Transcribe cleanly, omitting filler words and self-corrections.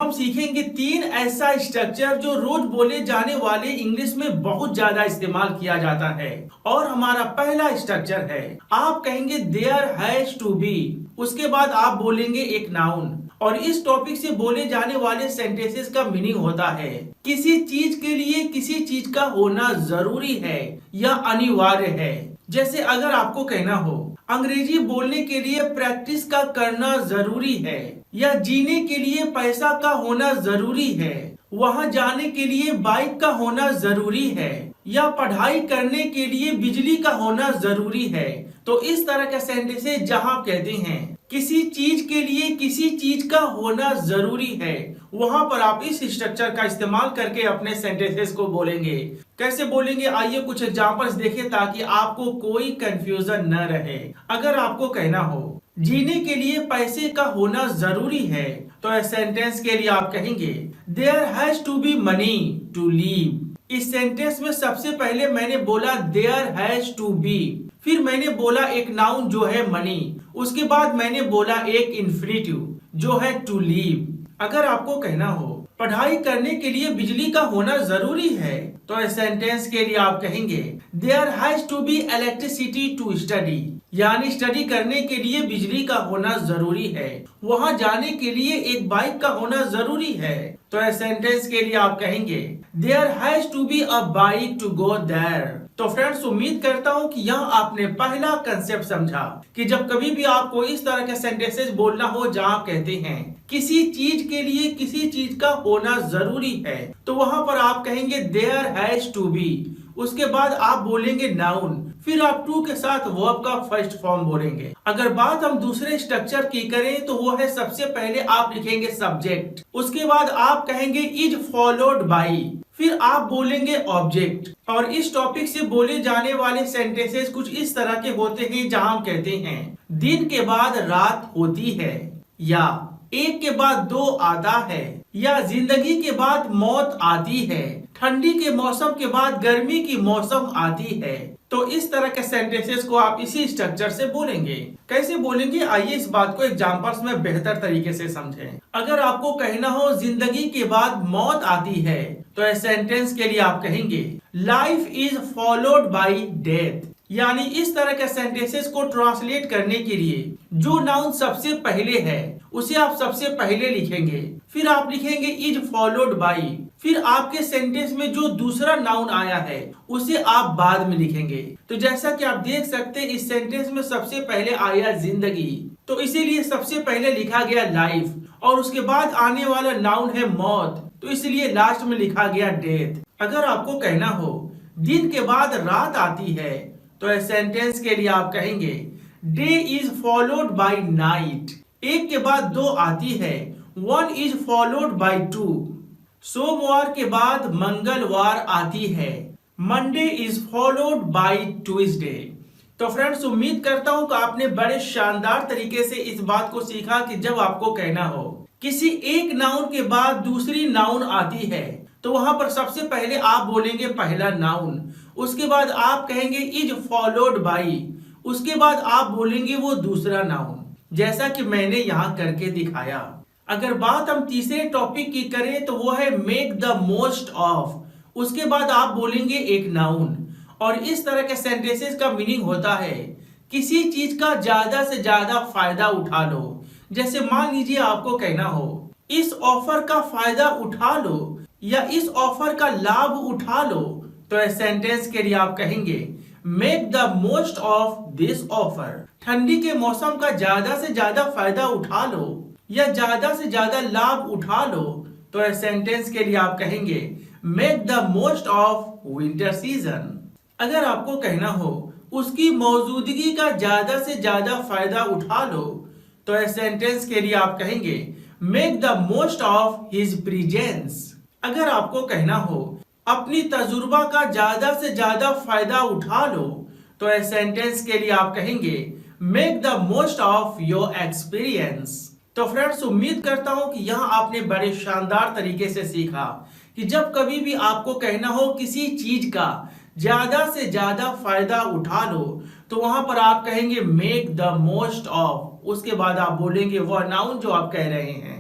हम सीखेंगे 3 ऐसा स्ट्रक्चर जो रोज बोले जाने वाले इंग्लिश में बहुत ज्यादा इस्तेमाल किया जाता है। और हमारा पहला स्ट्रक्चर है, आप कहेंगे देयर हैज टू बी, उसके बाद आप बोलेंगे एक नाउन। और इस टॉपिक से बोले जाने वाले सेंटेंसेस का मीनिंग होता है किसी चीज के लिए किसी चीज का होना जरूरी है या अनिवार्य है। जैसे अगर आपको कहना हो अंग्रेजी बोलने के लिए प्रैक्टिस का करना जरूरी है, या जीने के लिए पैसा का होना जरूरी है, वहाँ जाने के लिए बाइक का होना जरूरी है, या पढ़ाई करने के लिए बिजली का होना जरूरी है। तो इस तरह के सेंटेंसेस जहाँ आप कहते हैं किसी चीज के लिए किसी चीज का होना जरूरी है, वहां पर आप इस स्ट्रक्चर का इस्तेमाल करके अपने सेंटेंसेस को बोलेंगे। कैसे बोलेंगे, आइए कुछ एग्जांपल्स देखें ताकि आपको कोई कंफ्यूजन न रहे। अगर आपको कहना हो जीने के लिए पैसे का होना जरूरी है, तो इस सेंटेंस के लिए आप कहेंगे there has to be money to leave. इस सेंटेंस में सबसे पहले मैंने बोला देयर हैज टू बी, फिर मैंने बोला एक नाउन जो है मनी, उसके बाद मैंने बोला एक इन्फिनिटिव जो है टू लीव। अगर आपको कहना हो पढ़ाई करने के लिए बिजली का होना जरूरी है, तो इस सेंटेंस के लिए आप कहेंगे there has to be electricity to study, यानी स्टडी करने के लिए बिजली का होना जरूरी है, वहाँ जाने के लिए एक बाइक का होना जरूरी है। तो इस सेंटेंस के लिए आप कहेंगे there has to be a bike to go there. तो फ्रेंड्स, उम्मीद करता हूँ कि यहाँ आपने पहला कंसेप्ट समझा कि जब कभी भी आपको इस तरह के सेंटेंसेस बोलना हो जहाँ आप कहते हैं किसी चीज के लिए किसी चीज का होना जरूरी है, तो वहां पर आप कहेंगे देयर हैज टू बी, उसके बाद आप बोलेंगे नाउन, फिर आप टू के साथ वर्ब का फर्स्ट फॉर्म बोलेंगे। अगर बात हम दूसरे स्ट्रक्चर की करें तो वो है सबसे पहले आप लिखेंगे सब्जेक्ट, उसके बाद आप कहेंगे इज फॉलोड बाई, फिर आप बोलेंगे ऑब्जेक्ट। और इस टॉपिक से बोले जाने वाले सेंटेंसेस कुछ इस तरह के होते हैं जहां हम कहते हैं दिन के बाद रात होती है, या एक के बाद दो आता है, या जिंदगी के बाद मौत आती है, ठंडी के मौसम के बाद गर्मी की मौसम आती है। तो इस तरह के सेंटेंसेस को आप इसी स्ट्रक्चर से बोलेंगे। कैसे बोलेंगे, आइए इस बात को एग्जांपल्स में बेहतर तरीके से समझें। अगर आपको कहना हो जिंदगी के बाद मौत आती है, तो इस सेंटेंस के लिए आप कहेंगे life is followed by death. यानी इस तरह के सेंटेंसेस को ट्रांसलेट करने के लिए जो नाउन सबसे पहले है उसे आप सबसे पहले लिखेंगे, फिर आप लिखेंगे इज फॉलोड बाई, फिर आपके सेंटेंस में जो दूसरा नाउन आया है उसे आप बाद में लिखेंगे। तो जैसा कि आप देख सकते हैं इस सेंटेंस में सबसे पहले आया जिंदगी, तो इसीलिए सबसे पहले लिखा गया लाइफ, और उसके बाद आने वाला नाउन है मौत, तो इसलिए लास्ट में लिखा गया डेथ। अगर आपको कहना हो दिन के बाद रात आती है, तो इस सेंटेंस के लिए आप कहेंगे day is followed by night, एक के बाद दो आती है, one is followed by two, सोमवार के बाद मंगलवार आती है, Monday is followed by Tuesday. तो फ्रेंड्स, उम्मीद करता हूं कि आपने बड़े शानदार तरीके से इस बात को सीखा कि जब आपको कहना हो किसी एक नाउन के बाद दूसरी नाउन आती है, तो वहां पर सबसे पहले आप बोलेंगे पहला नाउन, उसके बाद आप कहेंगे इज फॉलोड बाई, उसके बाद आप बोलेंगे वो दूसरा नाउन, जैसा कि मैंने यहाँ करके दिखाया। अगर बात हम तीसरे टॉपिक की करें तो वो है मेक द मोस्ट ऑफ, उसके बाद आप बोलेंगे एक नाउन। और इस तरह के सेंटेंसेस का मीनिंग होता है किसी चीज का ज्यादा से ज्यादा फायदा उठा लो। जैसे मान लीजिए आपको कहना हो इस ऑफर का फायदा उठा लो, या इस ऑफर का लाभ उठा लो, तो इस सेंटेंस के लिए आप कहेंगे make the most of this offer. ठंडी के मौसम का ज्यादा से ज्यादा फायदा उठा लो या ज्यादा से ज्यादा लाभ उठा लो, तो इस सेंटेंस के लिए आप कहेंगे make the most of winter season. अगर आपको कहना हो उसकी मौजूदगी का ज्यादा से ज्यादा फायदा उठा लो, तो इस सेंटेंस के लिए आप कहेंगे make the most of his presence. अगर आपको कहना हो अपनी तजुर्बा का ज्यादा से ज्यादा फायदा उठा लो, तो इस सेंटेंस के लिए आप कहेंगे make the most of your experience. तो फ्रेंड्स, उम्मीद करता हूं कि यहाँ आपने बड़े शानदार तरीके से सीखा कि जब कभी भी आपको कहना हो किसी चीज का ज्यादा से ज्यादा फायदा उठा लो, तो वहां पर आप कहेंगे मेक द मोस्ट ऑफ, उसके बाद आप बोलेंगे वह नाउन जो आप कह रहे हैं।